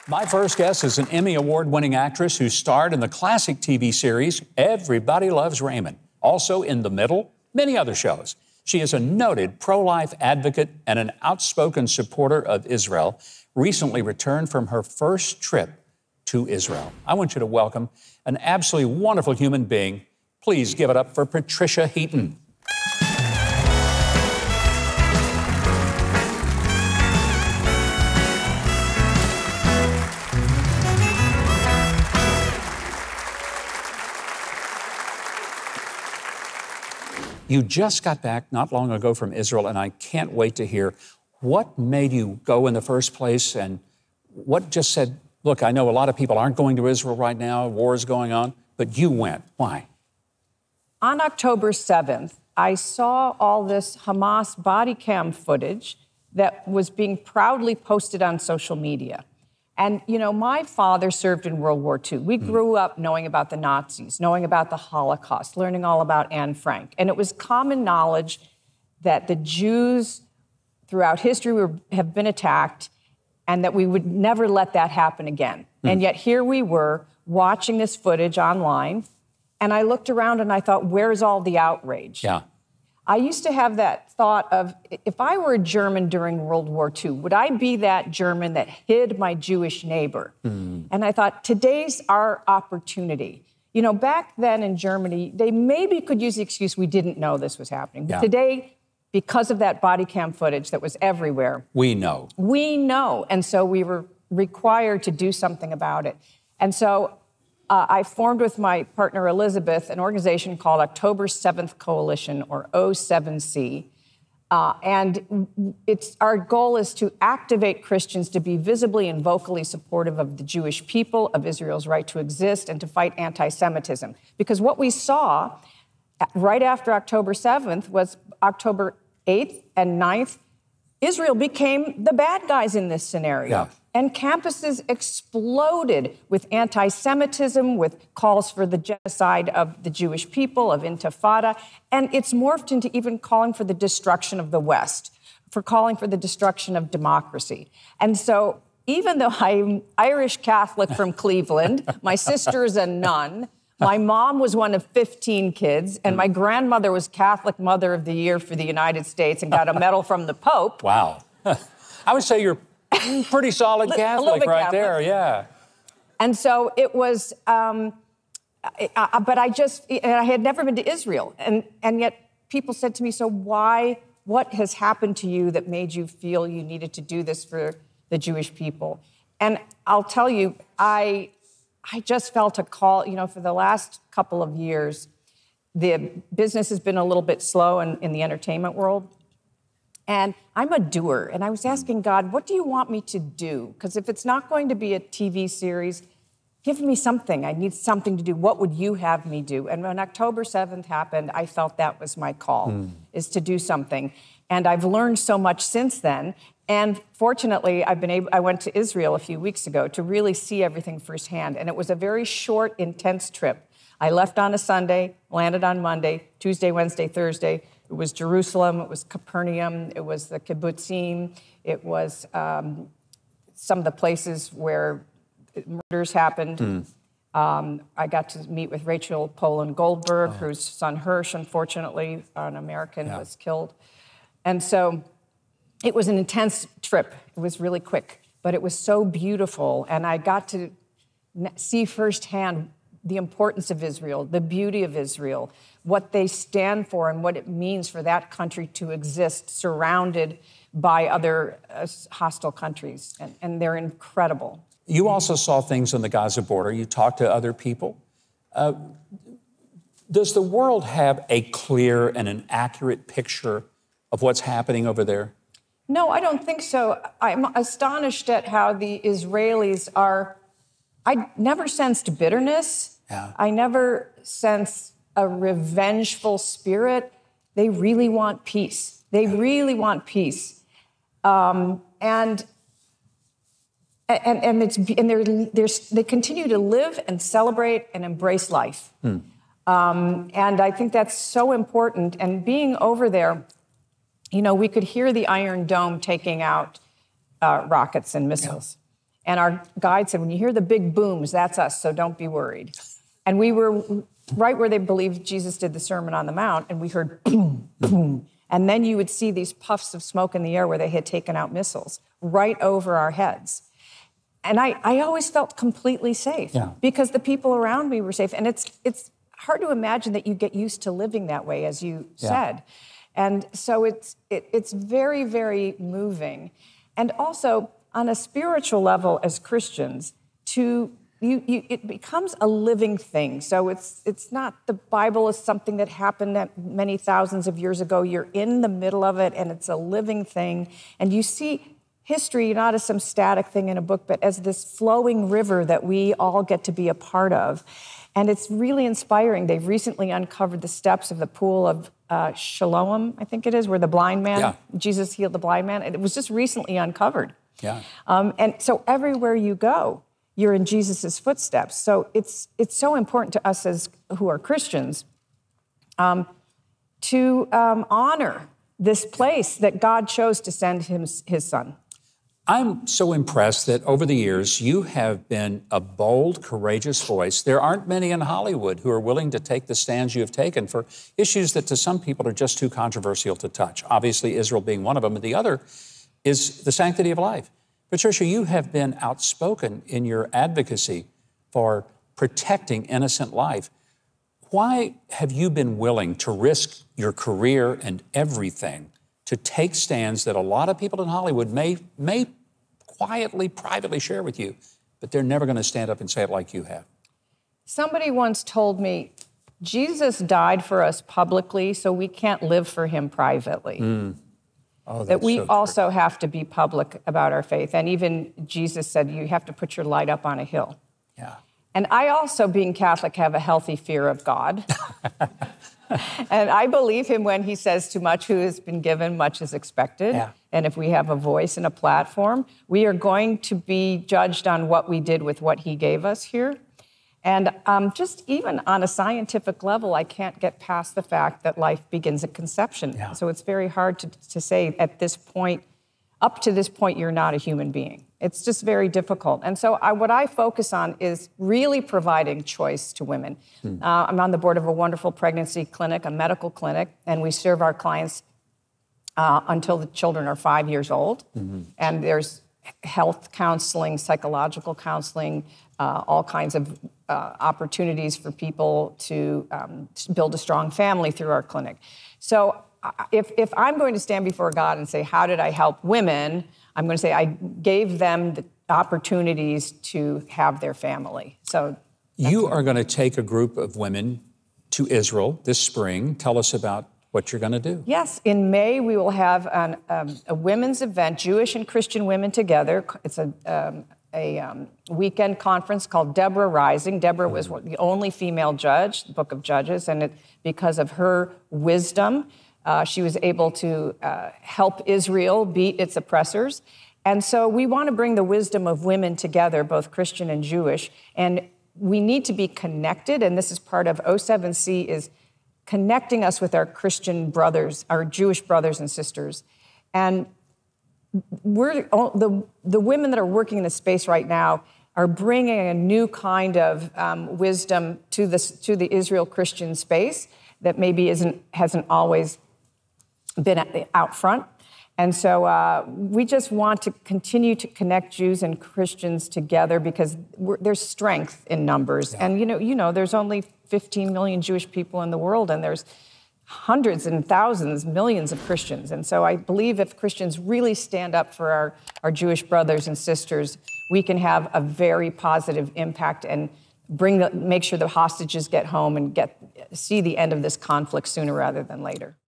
My first guest is an Emmy Award-winning actress who starred in the classic TV series Everybody Loves Raymond, also in The Middle, many other shows. She is a noted pro-life advocate and an outspoken supporter of Israel, recently returned from her first trip to Israel. I want you to welcome an absolutely wonderful human being. Please give it up for Patricia Heaton. You just got back not long ago from Israel, and I can't wait to hear what made you go in the first place and what just said, look, I know a lot of people aren't going to Israel right now, war is going on, but you went. Why? On October 7th, I saw all this Hamas body cam footage that was being proudly posted on social media. And, you know, my father served in World War II. We grew up knowing about the Nazis, knowing about the Holocaust, learning all about Anne Frank. And it was common knowledge that the Jews throughout history have been attacked and that we would never let that happen again. And yet here we were watching this footage online, and I looked around and I thought, where's all the outrage? Yeah. I used to have that thought of, if I were a German during World War II, would I be that German that hid my Jewish neighbor? And I thought, today's our opportunity. You know, back then in Germany, they maybe could use the excuse we didn't know this was happening. But today, because of that body cam footage that was everywhere, we know. We know. And so we were required to do something about it. And so I formed with my partner Elizabeth an organization called October 7th Coalition, or O7C. And our goal is to activate Christians to be visibly and vocally supportive of the Jewish people, of Israel's right to exist, and to fight anti-Semitism. Because what we saw right after October 7th was October 8th and 9th, Israel became the bad guys in this scenario. Yeah. And campuses exploded with anti-Semitism, with calls for the genocide of the Jewish people, of Intifada. And it's morphed into even calling for the destruction of the West, for calling for the destruction of democracy. And so even though I'm Irish Catholic from Cleveland, my sister is a nun, my mom was one of 15 kids, and my grandmother was Catholic Mother of the Year for the United States and got a medal from the Pope. Wow. I would say you're pretty solid Catholic right Catholic. there, yeah. And so it was, but I had never been to Israel. And yet people said to me, so what has happened to you that made you feel you needed to do this for the Jewish people? And I'll tell you, I just felt a call, you know, for the last couple of years, the business has been a little bit slow in the entertainment world. And I'm a doer, and I was asking God, what do you want me to do? Because if it's not going to be a TV series, give me something. I need something to do. What would you have me do? And when October 7th happened, I felt that was my call, is to do something. And I've learned so much since then. And fortunately, I went to Israel a few weeks ago to really see everything firsthand. And it was a very short, intense trip. I left on a Sunday, landed on Monday, Tuesday, Wednesday, Thursday. It was Jerusalem, it was Capernaum, it was the kibbutzim, it was some of the places where murders happened. I got to meet with Rachel Poland Goldberg, whose son Hirsch, unfortunately, an American, was killed. And so it was an intense trip. It was really quick, but it was so beautiful. And I got to see firsthand the importance of Israel, the beauty of Israel, what they stand for and what it means for that country to exist surrounded by other hostile countries. And they're incredible. You also saw things on the Gaza border. You talked to other people. Does the world have a clear and an accurate picture of what's happening over there? No, I don't think so. I'm astonished at how the Israelis are. I never sensed bitterness. Yeah. I never sense a revengeful spirit. They really want peace. They really want peace. And they continue to live and celebrate and embrace life. And I think that's so important. And being over there, you know, we could hear the Iron Dome taking out rockets and missiles. And our guide said, when you hear the big booms, that's us, so don't be worried. And we were right where they believed Jesus did the Sermon on the Mount, and we heard boom, boom. And then you would see these puffs of smoke in the air where they had taken out missiles right over our heads. And I always felt completely safe because the people around me were safe. And it's hard to imagine that you get used to living that way, as you said. And so it's very, very moving. And also, on a spiritual level as Christians, it becomes a living thing. So it's not, the Bible is something that happened many thousands of years ago. You're in the middle of it, and it's a living thing. And you see history not as some static thing in a book, but as this flowing river that we all get to be a part of. And it's really inspiring. They've recently uncovered the steps of the pool of Siloam, I think it is, where the blind man, Jesus healed the blind man. And it was just recently uncovered. And so everywhere you go, you're in Jesus's footsteps. So it's so important to us who are Christians to honor this place that God chose to send his son. I'm so impressed that over the years, you have been a bold, courageous voice. There aren't many in Hollywood who are willing to take the stands you have taken for issues that to some people are just too controversial to touch. Obviously, Israel being one of them, and the other is the sanctity of life. Patricia, you have been outspoken in your advocacy for protecting innocent life. Why have you been willing to risk your career and everything to take stands that a lot of people in Hollywood may quietly, privately share with you, but they're never going to stand up and say it like you have? Somebody once told me, Jesus died for us publicly, so we can't live for him privately. Oh, that we also have to be public about our faith. And even Jesus said, you have to put your light up on a hill. And I also, being Catholic, have a healthy fear of God. And I believe him when he says, to much who has been given, much is expected. And if we have a voice and a platform, we are going to be judged on what we did with what he gave us here. And just even on a scientific level, I can't get past the fact that life begins at conception. So it's very hard to say at this point, up to this point, you're not a human being. It's just very difficult. And so what I focus on is really providing choice to women. I'm on the board of a wonderful pregnancy clinic, a medical clinic, and we serve our clients until the children are 5 years old. And there's health counseling, psychological counseling, all kinds of opportunities for people to build a strong family through our clinic. So if I'm going to stand before God and say, how did I help women? I'm going to say I gave them the opportunities to have their family. So you are going to take a group of women to Israel this spring. Tell us about what you're going to do. Yes, in May we will have a women's event, Jewish and Christian women together. It's a weekend conference called Deborah Rising. Deborah was the only female judge, the Book of Judges, and because of her wisdom, she was able to help Israel beat its oppressors. And so we want to bring the wisdom of women together, both Christian and Jewish, and we need to be connected, and this is part of O7C, is connecting us with our Christian brothers, our Jewish brothers and sisters. And the women that are working in this space right now are bringing a new kind of wisdom to the Israel Christian space that maybe hasn't always been out front. And so we just want to continue to connect Jews and Christians together because there's strength in numbers. And you know, there's only 15 million Jewish people in the world, and there's hundreds and thousands, millions of Christians. And so I believe if Christians really stand up for our Jewish brothers and sisters, we can have a very positive impact and make sure the hostages get home and see the end of this conflict sooner rather than later.